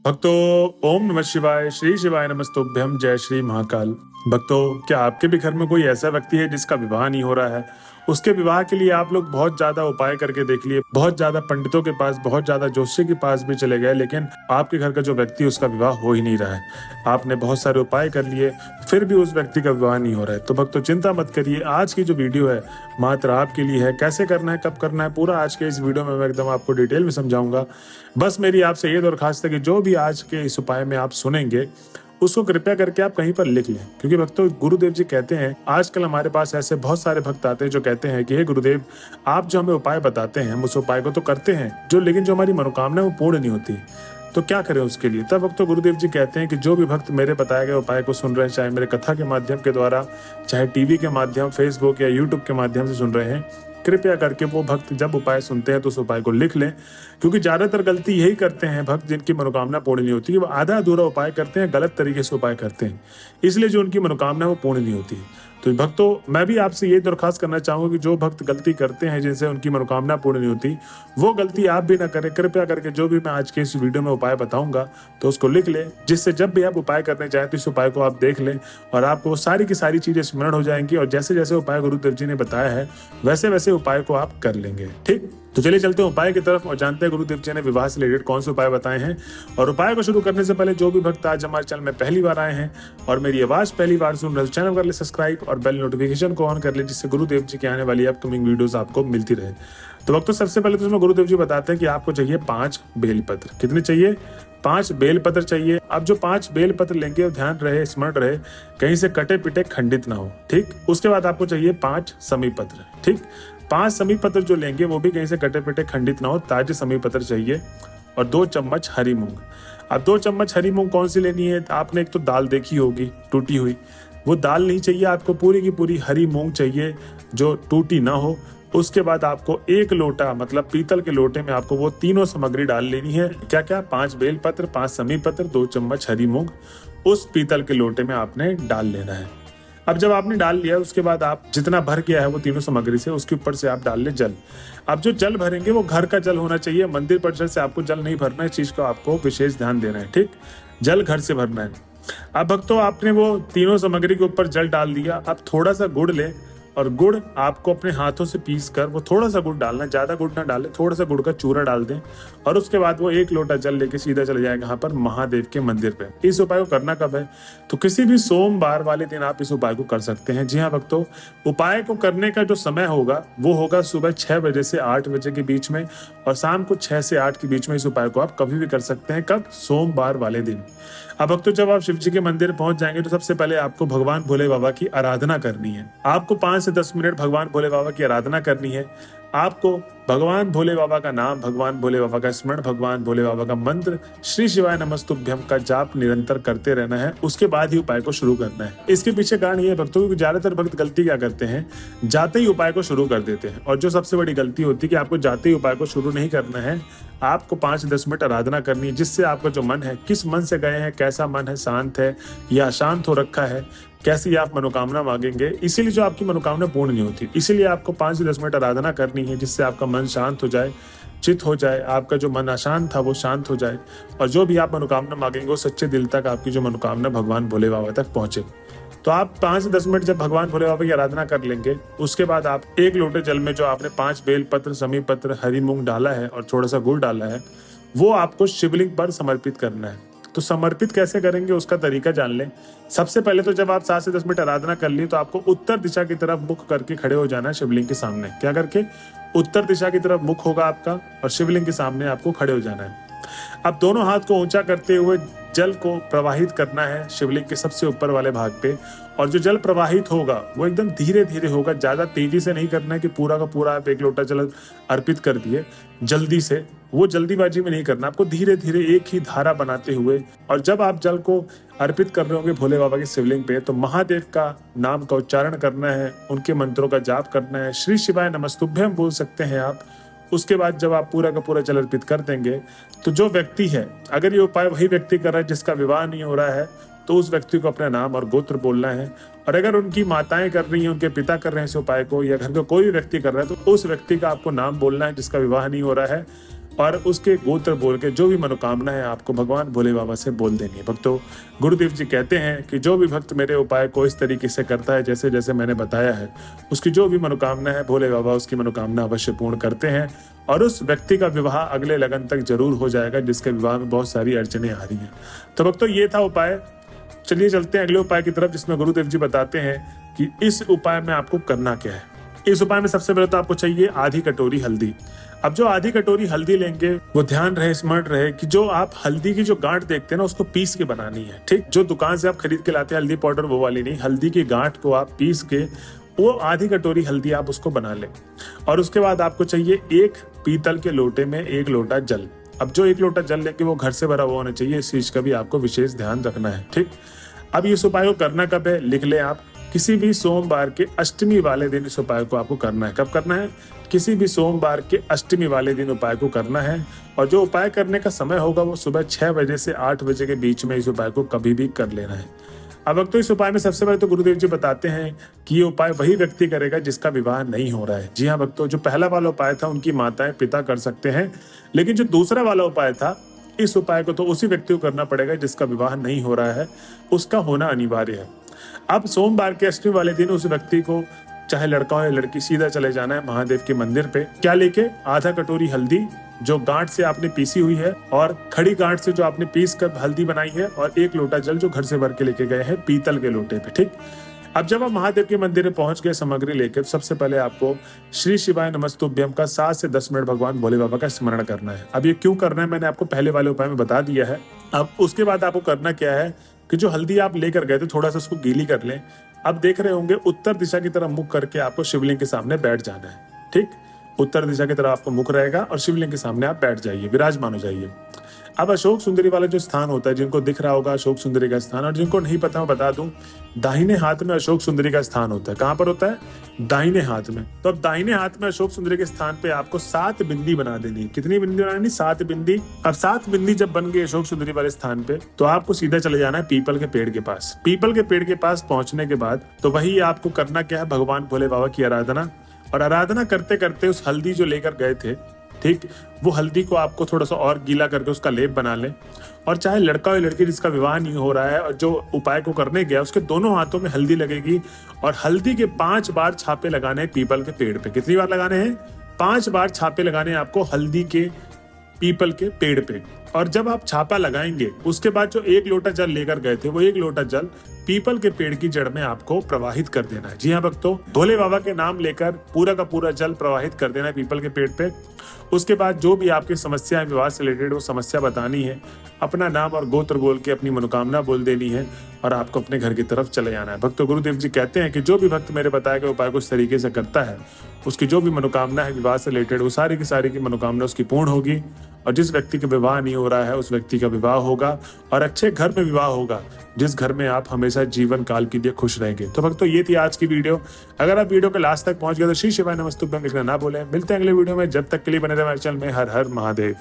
भक्तों, ओम नमः शिवाय, श्री शिवाय नमस्तुभ्यम, जय श्री महाकाल। भक्तों, क्या आपके भी घर में कोई ऐसा व्यक्ति है जिसका विवाह नहीं हो रहा है? उसके विवाह के लिए आप लोग बहुत ज्यादा उपाय करके देख लिए, बहुत ज्यादा पंडितों के पास, बहुत ज्यादा ज्योतिषी के पास भी चले गए, लेकिन आपके घर का जो व्यक्ति है उसका विवाह हो ही नहीं रहा है। आपने बहुत सारे उपाय कर लिए, फिर भी उस व्यक्ति का विवाह नहीं हो रहा है। तो भक्तों, चिंता मत करिए, आज की जो वीडियो है मात्र आपके लिए है। कैसे करना है, कब करना है, पूरा आज के इस वीडियो में मैं एकदम आपको डिटेल में समझाऊंगा। बस मेरी आपसे ये दरखास्त है कि जो भी आज के इस उपाय में आप सुनेंगे उसको कृपया करके आप कहीं पर लिख लें, क्योंकि भक्तों गुरुदेव जी कहते हैं, आजकल हमारे पास ऐसे बहुत सारे भक्त आते हैं जो कहते हैं कि हे गुरुदेव, आप जो हमें उपाय बताते हैं हम उस उपाय को तो करते हैं, लेकिन जो हमारी मनोकामना है वो पूर्ण नहीं होती, तो क्या करें उसके लिए। तब भक्तों गुरुदेव जी कहते हैं कि जो भी भक्त मेरे बताए गए उपाय को सुन रहे हैं, चाहे मेरे कथा के माध्यम के द्वारा, चाहे टीवी के माध्यम, फेसबुक या यूट्यूब के माध्यम से सुन रहे हैं, कृपया करके वो भक्त जब उपाय सुनते हैं तो उस उपाय को लिख लें, क्योंकि ज्यादातर गलती यही करते हैं भक्त जिनकी मनोकामना पूर्ण नहीं होती, वो आधा अधूरा उपाय करते हैं, गलत तरीके से उपाय करते हैं, इसलिए जो उनकी मनोकामना वो पूर्ण नहीं होती। तो भक्तों, मैं भी आपसे ये दरखास्त करना चाहूंगा कि जो भक्त गलती करते हैं जिनसे उनकी मनोकामना पूर्ण नहीं होती, वो गलती आप भी ना करें। कृपया करके जो भी मैं आज के इस वीडियो में उपाय बताऊंगा तो उसको लिख लें, जिससे जब भी आप उपाय करने चाहें तो इस उपाय को आप देख लें और आपको सारी की सारी चीजें स्मरण हो जाएंगी, और जैसे जैसे उपाय गुरुदेव जी ने बताया है वैसे वैसे उपाय को आप कर लेंगे। ठीक, तो चलिए चलते हैं उपाय की तरफ और जानते हैं गुरुदेव जी ने विवाह से रिलेटेड कौन से उपाय बताए हैं। और उपाय को शुरू करने से पहले जो भी भक्त आज हमारे चैनल में पहली बार आए हैं और मेरी आवाज पहली बार सुन रहे हैं, चैनल कर ले सब्सक्राइब और बेल नोटिफिकेशन को ऑन कर ले, जिससे गुरुदेव जी की आने वाली अपकमिंग वीडियोस आपको मिलती रहे। तो भक्तों, सबसे पहले तो इसमें गुरुदेव जी बताते हैं कि आपको चाहिए 5 बेलपत्र। कितने चाहिए? 5 बेलपत्र चाहिए। अब जो 5 बेलपत्र लेंगे, ध्यान रहे, स्मरण रहे, कहीं से कटे पिटे खंडित ना हो। ठीक, उसके बाद आपको चाहिए 5 समी पत्र। ठीक, 5 समी पत्र जो लेंगे वो भी कहीं से कटे पिटे खंडित ना हो, ताजे समी पत्र चाहिए। और 2 चम्मच हरी मूंग। अब 2 चम्मच हरी मूंग कौन सी लेनी है? आपने एक तो दाल देखी होगी टूटी हुई, वो दाल नहीं चाहिए आपको, पूरी की पूरी हरी मूंग चाहिए जो टूटी ना हो। उसके बाद आपको 1 लोटा, मतलब पीतल के लोटे में आपको वो तीनों सामग्री डाल लेनी है। क्या क्या? 5 बेलपत्र, 5 समी पत्र, 2 चम्मच हरी मूंग, उस पीतल के लोटे में आपने डाल लेना है। अब जब आपने डाल लिया, उसके बाद आप जितना भर गया है वो तीनों सामग्री से, उसके ऊपर से आप डाल ले जल। अब जो जल भरेंगे वो घर का जल होना चाहिए, मंदिर परिसर से आपको जल नहीं भरना है, इस चीज को आपको विशेष ध्यान देना है। ठीक, जल घर से भरना है। अब भक्तों, आपने वो तीनों सामग्री के ऊपर जल डाल दिया। अब थोड़ा सा गुड़ ले, और गुड़ आपको अपने हाथों से पीस कर, वो थोड़ा सा गुड़ डालना, ज्यादा गुड़ ना डालें, थोड़ा सा गुड़ का चूरा डाल दें। और उसके बाद वो 1 लोटा जल लेके सीधा चले जाएगा यहाँ पर महादेव के मंदिर पे। इस उपाय को करना कब है? तो किसी भी सोमवार वाले दिन आप इस उपाय को कर सकते हैं। जी हाँ भक्तों, उपाय को करने का जो समय होगा वो होगा सुबह 6 बजे से 8 बजे के बीच में, और शाम को 6 से 8 के बीच में। इस उपाय को आप कभी भी कर सकते हैं। कब? सोमवार वाले दिन। अब भक्तों, जब आप शिव जी के मंदिर पहुंच जाएंगे तो सबसे पहले आपको भगवान भोले बाबा की आराधना करनी है। आपको 5 से 10 मिनट भगवान भोले बाबा की आराधना करनी है। आपको भगवान भोले बाबा का नाम, भगवान भोले बाबा का स्मरण, भगवान भोले बाबा का मंत्र, श्री शिवाय नमस्तुभ्यम का जाप निरंतर करते रहना है। उसके बाद ही उपाय को शुरू करना है। इसके पीछे कारण ये है भक्तों, क्योंकि ज्यादातर भक्त गलती क्या करते हैं, जाते ही उपाय को शुरू कर देते हैं। और जो सबसे बड़ी गलती होती है कि आपको जाते ही उपाय को शुरू नहीं करना है, आपको 5 से 10 मिनट आराधना करनी है, जिससे आपका जो मन है, किस मन से गए हैं, कैसा मन है, शांत है या अशांत हो रखा है, कैसी आप मनोकामना मांगेंगे, इसीलिए जो आपकी मनोकामना पूर्ण नहीं होती। इसीलिए आपको 5 से 10 मिनट आराधना करनी है, जिससे आपका मन शांत हो जाए, चित हो जाए, आपका जो मन अशांत था वो शांत हो जाए, और जो भी आप मनोकामना मांगेंगे वो सच्चे दिल तक आपकी जो मनोकामना भगवान भोले बाबा तक पहुंचे। तो आप 5 से 10 मिनट जब भगवान भोले बाबा की आराधना कर लेंगे, उसके बाद आप 1 लोटे जल में जो आपने 5 बेलपत्र, समी पत्र, हरी मूंग डाला है और थोड़ा सा गुड़ डाला है, वो आपको शिवलिंग पर समर्पित करना है। तो समर्पित कैसे करेंगे उसका तरीका जान लें। सबसे पहले तो जब आप 7 से 10 मिनट आराधना कर ली तो आपको उत्तर दिशा की तरफ मुख करके खड़े हो जाना है शिवलिंग के सामने। क्या करके? उत्तर दिशा की तरफ मुख होगा आपका और शिवलिंग के सामने आपको खड़े हो जाना है। अब दोनों हाथ को ऊंचा करते हुए जल को प्रवाहित करना है शिवलिंग के सबसे ऊपर वाले भाग पे, और जो जल प्रवाहित होगा वो एकदम धीरे धीरे होगा, ज्यादा तेजी से नहीं करना है कि पूरा का पूरा आप 1 लोटा जल अर्पित कर दिए जल्दी से, वो जल्दीबाजी में नहीं करना, आपको धीरे धीरे एक ही धारा बनाते हुए। और जब आप जल को अर्पित कर रहे होंगे भोले बाबा के शिवलिंग पे, तो महादेव का नाम का उच्चारण करना है, उनके मंत्रों का जाप करना है, श्री शिवाय नमस्तुभ्यम बोल सकते हैं आप। उसके बाद जब आप पूरा का पूरा जल अर्पित कर देंगे, तो जो व्यक्ति है, अगर ये उपाय वही व्यक्ति कर रहा है जिसका विवाह नहीं हो रहा है, तो उस व्यक्ति को अपना नाम और गोत्र बोलना है। और अगर उनकी माताएं कर रही हैं, उनके पिता कर रहे हैं इस उपाय को, या घर का कोई भी व्यक्ति कर रहा है, तो उस व्यक्ति का आपको नाम बोलना है जिसका विवाह नहीं हो रहा है। और उसके गोत्र बोल के जो भी मनोकामना है आपको भगवान भोले बाबा से बोल देनी है। भक्तों, गुरुदेव जी कहते हैं कि जो भी भक्त मेरे उपाय को इस तरीके से करता है जैसे जैसे मैंने बताया है, उसकी जो भी मनोकामना है भोले बाबा उसकी मनोकामना अवश्य पूर्ण करते हैं और उस व्यक्ति का विवाह अगले लगन तक जरूर हो जाएगा जिसके विवाह में बहुत सारी अड़चने आ रही हैं। तो भक्तों, ये था उपाय। चलिए चलते हैं अगले उपाय की तरफ, जिसमें गुरुदेव जी बताते हैं कि इस उपाय में आपको करना क्या है। इस उपाय में सबसे पहले तो आपको चाहिए आधी कटोरी हल्दी। अब जो आधी कटोरी हल्दी लेंगे वो ध्यान रहे, स्मरण रहे कि जो आप हल्दी की जो गांठ देखते हैं ना उसको पीस के बनानी है। ठीक, जो दुकान से आप खरीद के लाते हैं हल्दी पाउडर वो वाली नहीं, हल्दी की गांठ को आप पीस के वो आधी कटोरी हल्दी आप उसको बना लें। और उसके बाद आपको चाहिए एक पीतल के लोटे में 1 लोटा जल। अब जो 1 लोटा जल लेके वो घर से भरा हुआ होना चाहिए, इस चीज का भी आपको विशेष ध्यान रखना है। ठीक, अब इस उपाय को करना कब है, लिख ले आप। किसी भी सोमवार के अष्टमी वाले दिन इस उपाय को आपको करना है। कब करना है? किसी भी सोमवार के अष्टमी वाले दिन उपाय को करना है। और जो उपाय करने का समय होगा वो सुबह 6 बजे से 8 बजे के बीच में इस उपाय को कभी भी कर लेना है। अब तो इस उपाय में सबसे पहले तो गुरुदेव जी बताते हैं कि ये उपाय वही व्यक्ति करेगा जिसका विवाह नहीं हो रहा है। जी हाँ भक्तों, जो पहला वाला उपाय था उनकी माताएं पिता कर सकते हैं, लेकिन जो दूसरा वाला उपाय था इस उपाय को तो उसी व्यक्ति को करना पड़ेगा जिसका विवाह नहीं हो रहा है, उसका होना अनिवार्य है। अब सोमवार के अष्टमी वाले दिन उस व्यक्ति को, चाहे लड़का हो या लड़की, सीधा चले जाना है महादेव के मंदिर पे। क्या लेके? आधा कटोरी हल्दी जो गांठ से आपने पीसी हुई है और खड़ी गांठ से जो आपने पीस कर हल्दी बनाई है, और 1 लोटा जल जो घर से भर के लेके गए हैं पीतल के लोटे पे। ठीक, अब जब आप महादेव के मंदिर में पहुंच गए सामग्री लेकर, सबसे पहले आपको श्री शिवाय नमस्तुभ्यम का 7 से 10 मिनट भगवान भोले बाबा का स्मरण करना है। अब ये क्यों करना है मैंने आपको पहले वाले उपाय में बता दिया है। अब उसके बाद आपको करना क्या है कि जो हल्दी आप लेकर गए थे थोड़ा सा उसको गीली कर लें। अब देख रहे होंगे उत्तर दिशा की तरफ मुख करके आपको शिवलिंग के सामने बैठ जाना है। ठीक, उत्तर दिशा की तरफ आपको मुख रहेगा और शिवलिंग के सामने आप बैठ जाइए, विराजमान हो जाइए। अब अशोक सुंदरी वाला जो स्थान होता है, जिनको दिख रहा होगा अशोक सुंदरी का स्थान, और जिनको नहीं पता मैं बता दूं, दाहिने हाथ में अशोक सुंदरी का स्थान होता है। कहां पर होता है? दाहिने हाथ में। तो अब दाहिने हाथ में अशोक सुंदरी के स्थान पे आपको 7 बिंदी बना देनी है। कितनी बिंदी बनानी? 7 बिंदी। अब 7 बिंदी जब बन गई अशोक सुंदरी वाले स्थान पे, तो आपको सीधा चले जाना है पीपल के पेड़ के पास। पीपल के पेड़ के पास पहुंचने के बाद तो वही आपको करना क्या है, भगवान भोले बाबा की आराधना। और आराधना करते करते उस हल्दी जो लेकर गए थे, ठीक, वो हल्दी को आपको थोड़ा सा और गीला करके उसका लेप बना लें। और चाहे लड़का हो या लड़की जिसका विवाह नहीं हो रहा है और जो उपाय को करने गया, उसके दोनों हाथों में हल्दी लगेगी और हल्दी के 5 बार छापे लगाने हैं पीपल के पेड़ पे। कितनी बार लगाने हैं? 5 बार छापे लगाने हैं आपको हल्दी के पीपल के पेड़ पे। और जब आप छापा लगाएंगे उसके बाद जो 1 लोटा जल लेकर गए थे वो 1 लोटा जल पीपल के पेड़ की जड़ में आपको प्रवाहित कर देना है। जी हाँ भक्तों, भोले बाबा के नाम लेकर पूरा का पूरा जल प्रवाहित कर देना है पीपल के पेड़ पे। उसके बाद जो भी आपकी समस्या है विवाह से रिलेटेड, वो समस्या बतानी है, अपना नाम और गोत्र बोल के अपनी मनोकामना बोल देनी है और आपको अपने घर की तरफ चले जाना है। भक्तों, गुरुदेव जी कहते हैं कि जो भी भक्त मेरे बताए गए उपाय को इस तरीके से करता है, उसकी जो भी मनोकामना है विवाह से रिलेटेड, वो सारी की मनोकामना उसकी पूर्ण होगी। और जिस व्यक्ति का विवाह नहीं हो रहा है उस व्यक्ति का विवाह होगा और अच्छे घर में विवाह होगा, जिस घर में आप हमेशा जीवन काल के लिए खुश रहेंगे। तो भक्तों, ये थी आज की वीडियो। अगर आप वीडियो के लास्ट तक पहुंच गए तो श्री शिवाय नमस्तुभ्यम लिखना ना भूलें। मिलते हैं अगले वीडियो में, जब तक के लिए बने रहे हमारे चैनल में। हर हर महादेव।